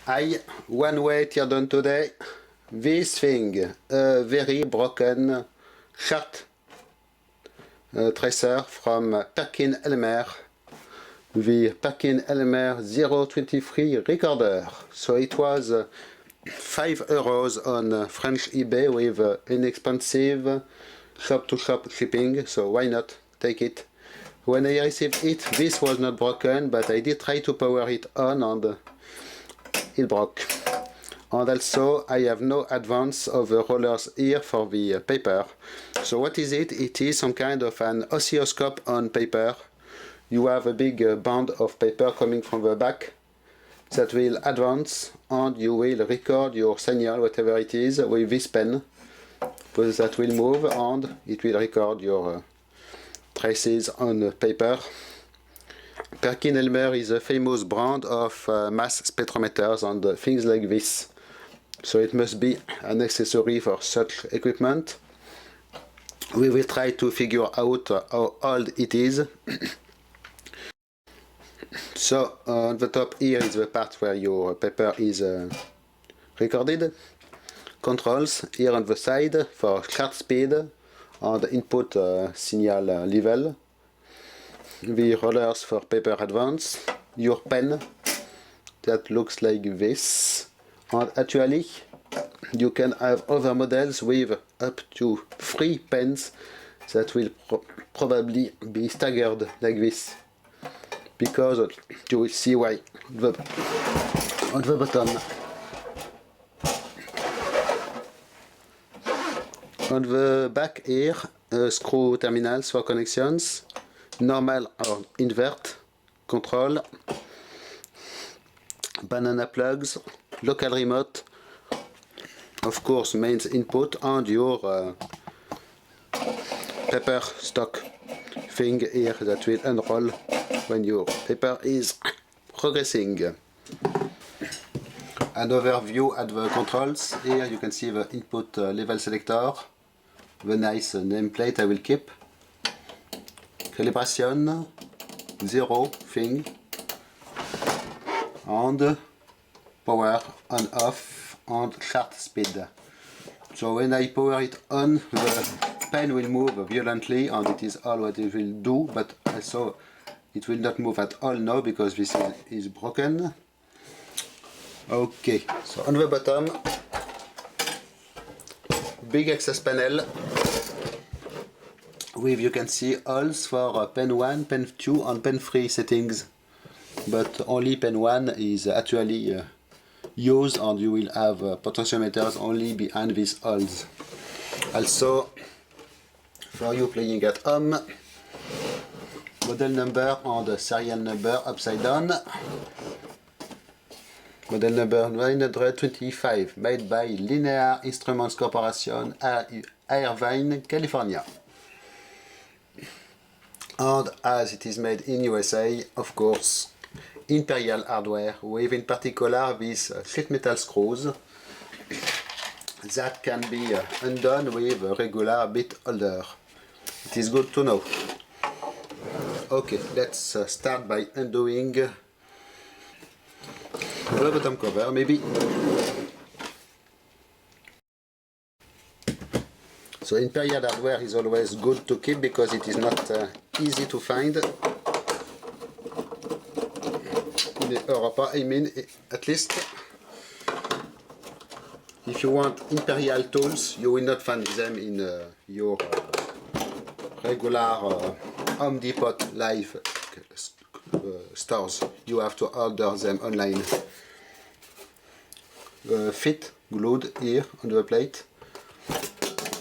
One way tear down today. This thing, a very broken chart tracer from Perkin-Elmer, the Perkin-Elmer 023 recorder. So it was €5 on French eBay with inexpensive shop-to-shop shipping, so why not take it? When I received it, this was not broken, but I did try to power it on and it broke. And also I have no advance of the rollers here for the paper. So what is it? It is some kind of an oscilloscope on paper. You have a big band of paper coming from the back that will advance and you will record your signal, whatever it is, with this pen. Because that will move and it will record your traces on paper. Perkin-Elmer is a famous brand of mass spectrometers and things like this. So it must be an accessory for such equipment. We will try to figure out how old it is. So on the top here is the part where your paper is recorded. Controls here on the side for chart speed and input signal level. The rollers for paper advance. Your pen that looks like this. And actually you can have other models with up to 3 pens that will probably be staggered like this, because you will see why on the bottom. On the back here, screw terminals for connections, normal or invert control, banana plugs, local remote, of course mains input, and your paper stock thing here that will unroll when your paper is progressing. An overview at the controls. Here you can see the input level selector, the nice nameplate I will keep, calibration, 0 thing, and power on off and chart speed. So when I power it on, the pen will move violently and it is all what it will do, but also it will not move at all now because this is broken. Okay, so on the bottom, big access panel with, you can see, holes for pen 1, pen 2 and pen 3 settings, but only pen 1 is actually used and you will have potentiometers only behind these holes. Also, for you playing at home, model number and serial number upside down. Model number 925, made by Linear Instruments Corporation, Irvine, California. And as it is made in USA, of course, Imperial hardware, with in particular these sheet metal screws that can be undone with a regular bit holder. It is good to know. Okay, let's start by undoing the bottom cover, maybe. So Imperial hardware is always good to keep because it is not easy to find. In Europa, I mean, at least. If you want Imperial tools, you will not find them in your regular Home Depot live stores. You have to order them online. Fit glued here on the plate,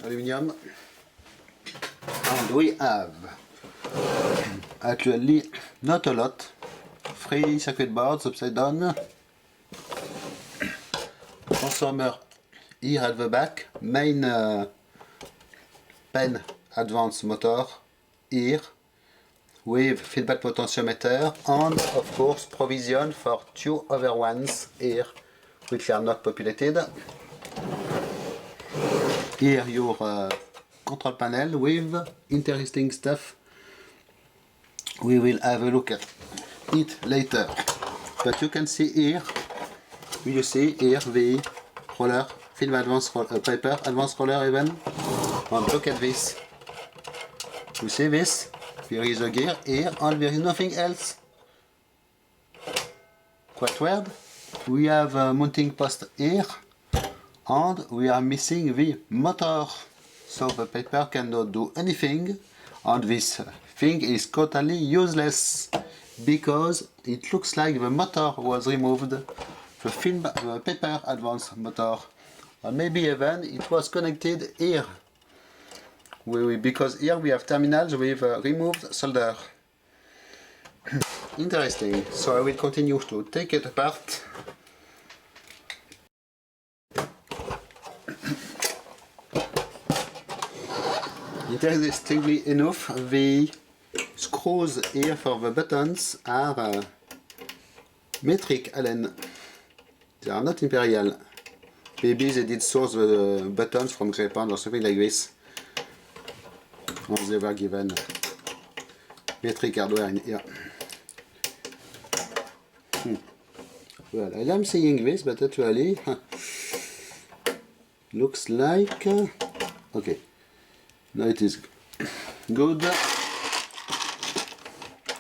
aluminium, and we have actually not a lot. 3 circuit boards upside down, transformer here at the back, main pen advance motor here with feedback potentiometer, and of course provision for 2 other ones here which are not populated. Here your control panel with interesting stuff. We will have a look at it later, but you can see here You see here the roller, film advanced paper, advanced roller even. And look at this. You see this? There is a gear here and there is nothing else. Quite weird. We have a mounting post here and we are missing the motor. So the paper cannot do anything and this thing is totally useless because it looks like the motor was removed, the paper advanced motor, or maybe even it was connected here because here we have terminals with removed solder. Interesting. So I will continue to take it apart. Interestingly enough, the screws here for the buttons are metric Allen. They are not imperial. Maybe they did source the buttons from Japan or something like this. And they were given metric hardware in here. Well, I am seeing this, but actually looks like okay. Now it is good.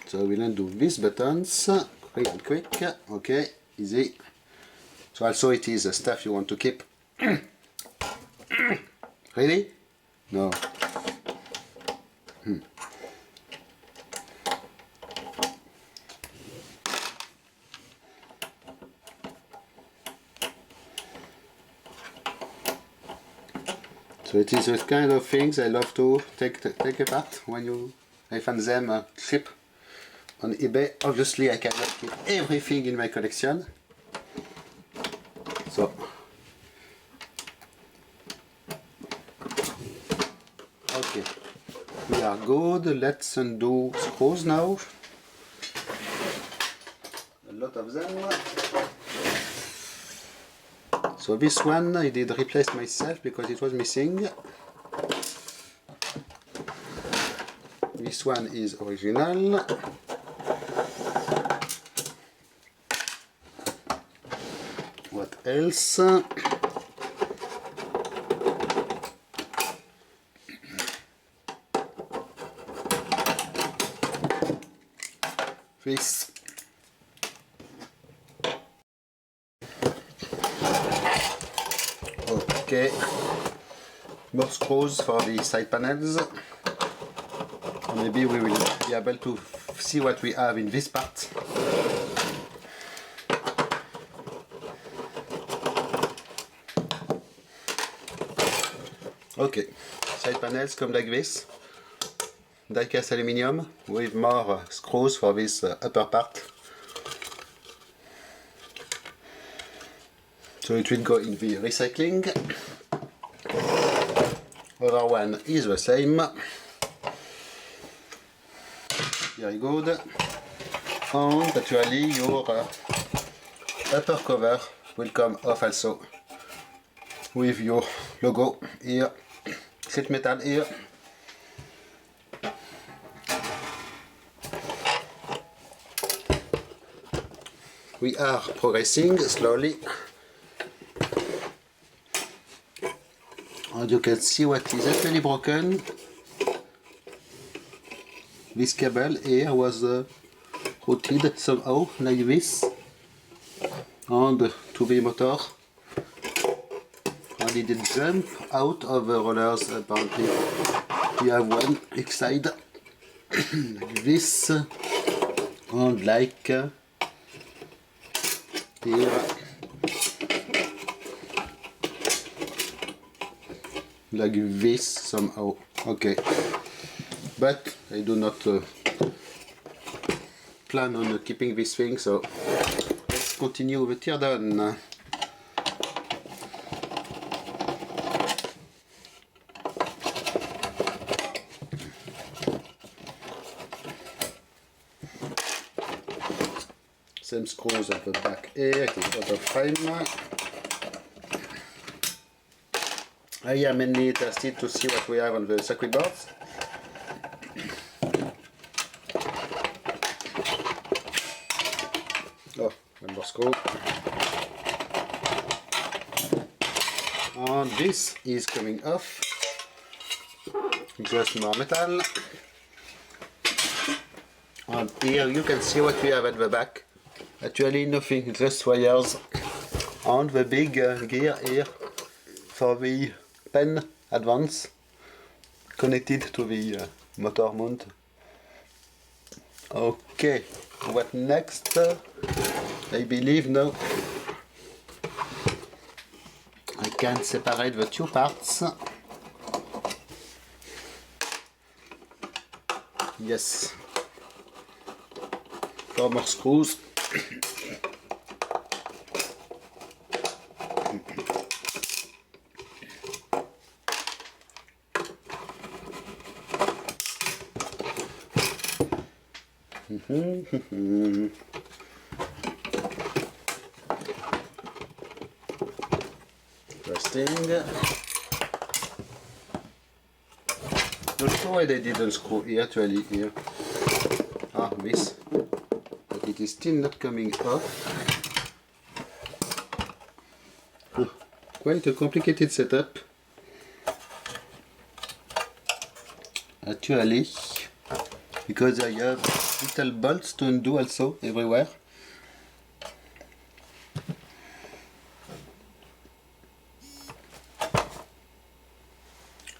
So we'll undo these buttons real quick. Okay, easy. So also it is stuff you want to keep. Really? No. So it is those kind of things I love to take apart when I find them cheap on eBay. Obviously I cannot keep everything in my collection. So okay, we are good. Let's undo screws now. A lot of them. So this one I did replace myself because it was missing. This one is original. What else? This. Okay, more screws for the side panels. Maybe we will be able to see what we have in this part. Okay, side panels come like this. Die-cast aluminium with more screws for this upper part. So it will go in the recycling. Other one is the same. Very good. And actually your upper cover will come off also with your logo here, sheet metal here. We are progressing slowly. And you can see what is actually broken. This cable here was routed somehow like this, and to the motor, and it did jump out of the rollers apparently. You have one inside like this, and like here. Like this somehow. Okay, but I do not plan on keeping this thing, so let's continue with tear down. Same screws at the back here, it is out of frame. I am mainly interested to see what we have on the circuit boards. Oh, one more screw. this is coming off. Just more metal. And here you can see what we have at the back. Actually nothing, just wires. And the big gear here for the pen advance connected to the motor mount. Okay, what next? I believe now I can separate the two parts. Yes, 4 more screws. First thing. Not sure why they didn't screw here actually here. Ah, this. But it is still not coming off. Quite a complicated setup. Actually, because I have little bolts to undo also everywhere.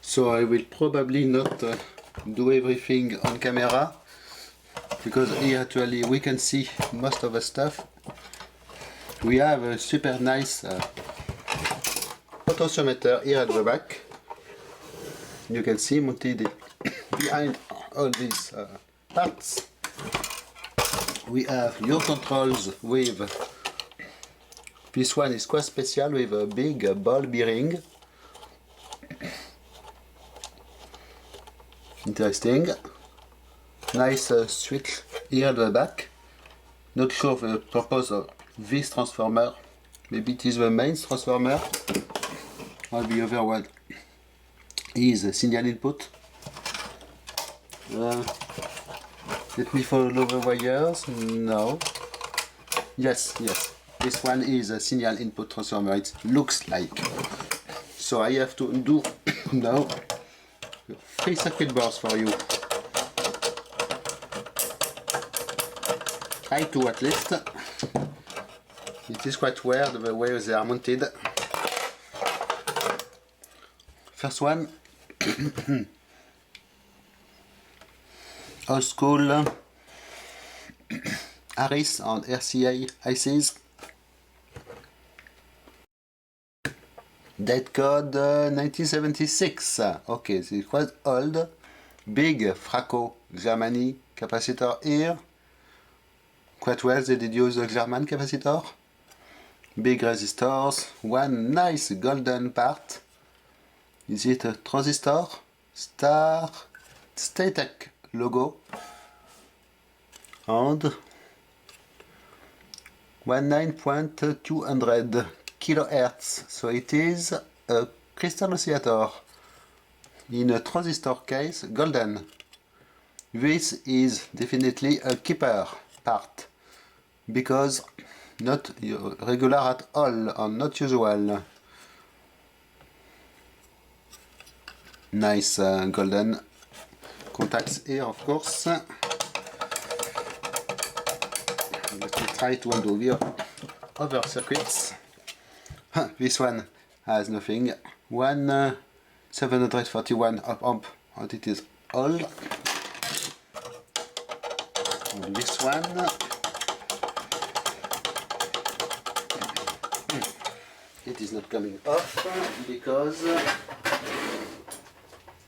So I will probably not do everything on camera, because here actually we can see most of the stuff. We have a super nice potentiometer here at the back. You can see mounted behind all these parts. We have your controls with, this one is quite special with a big ball bearing. Interesting. Nice switch here at the back. Not sure of the purpose of this transformer. Maybe it is the main transformer. Or the other one is a signal input. Let me follow the wires. No. Yes. This one is a signal input transformer. It looks like. So I have to undo now 3 circuit boards for you. Try to at least. It is quite weird the way they are mounted. First one. Old school Harris and RCA ICs. Date code 1976. Okay, this is quite old. Big Fraco Germany capacitor here. Quite well, they did use a German capacitor. Big resistors. One nice golden part. Is it a transistor? Star Staytech logo. And 19.200 kilohertz. So it is a crystal oscillator in a transistor case, golden. This is definitely a keeper part, because not regular at all and not usual. Nice golden contacts here, of course. Let me try to undo the other circuits. This one has nothing. 741 amp, and it is all. And this one, it is not coming off because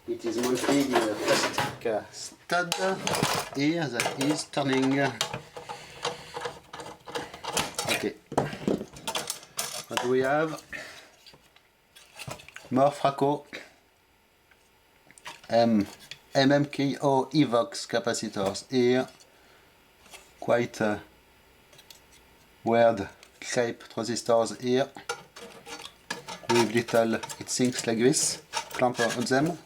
it is mounted in a plastic stud here that is turning. Okay. What do we have? More Fraco MMKO Evox capacitors here. Quite weird shape transistors here with little heatsinks like this, clamp on them,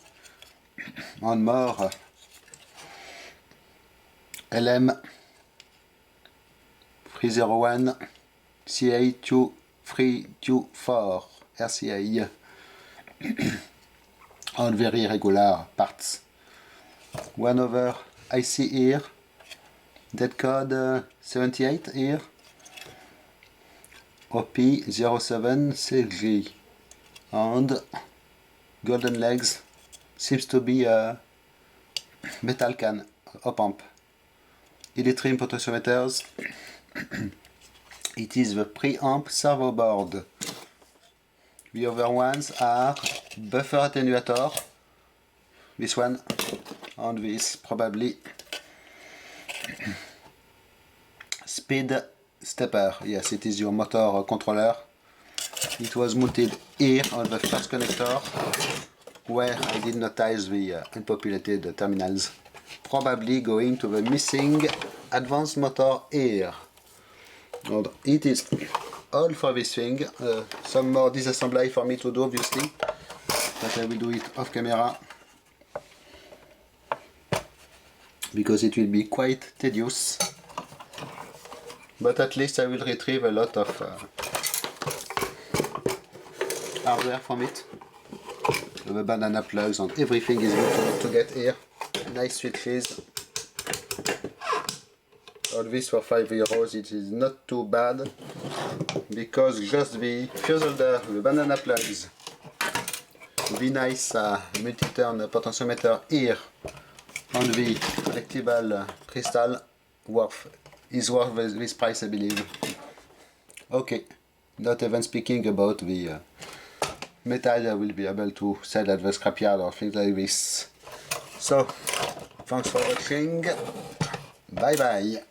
and more LM 301 CA2324 RCA. on very regular parts. 1 over IC here, dead code 78 here, OP07 CG, and golden legs seems to be a metal can op amp. Electrim potentiometers. It is the preamp servo board. The other ones are buffer attenuator, this one, and this probably speed stepper. Yes, it is your motor controller. It was mounted here on the first connector, where I did notice the unpopulated terminals. Probably going to the missing advanced motor here. And it is all for this thing. Some more disassembly for me to do, obviously, but I will do it off camera because it will be quite tedious. But at least I will retrieve a lot of hardware from it. The banana plugs and everything is good to get here. Nice switches. All this for €5. It is not too bad because just the fuse holder, the banana plugs, the nice multi-turn potentiometer here, and the collectible crystal is worth this price, I believe. Okay, not even speaking about the metal I will be able to sell at the scrapyard or things like this. So, thanks for watching. Bye bye.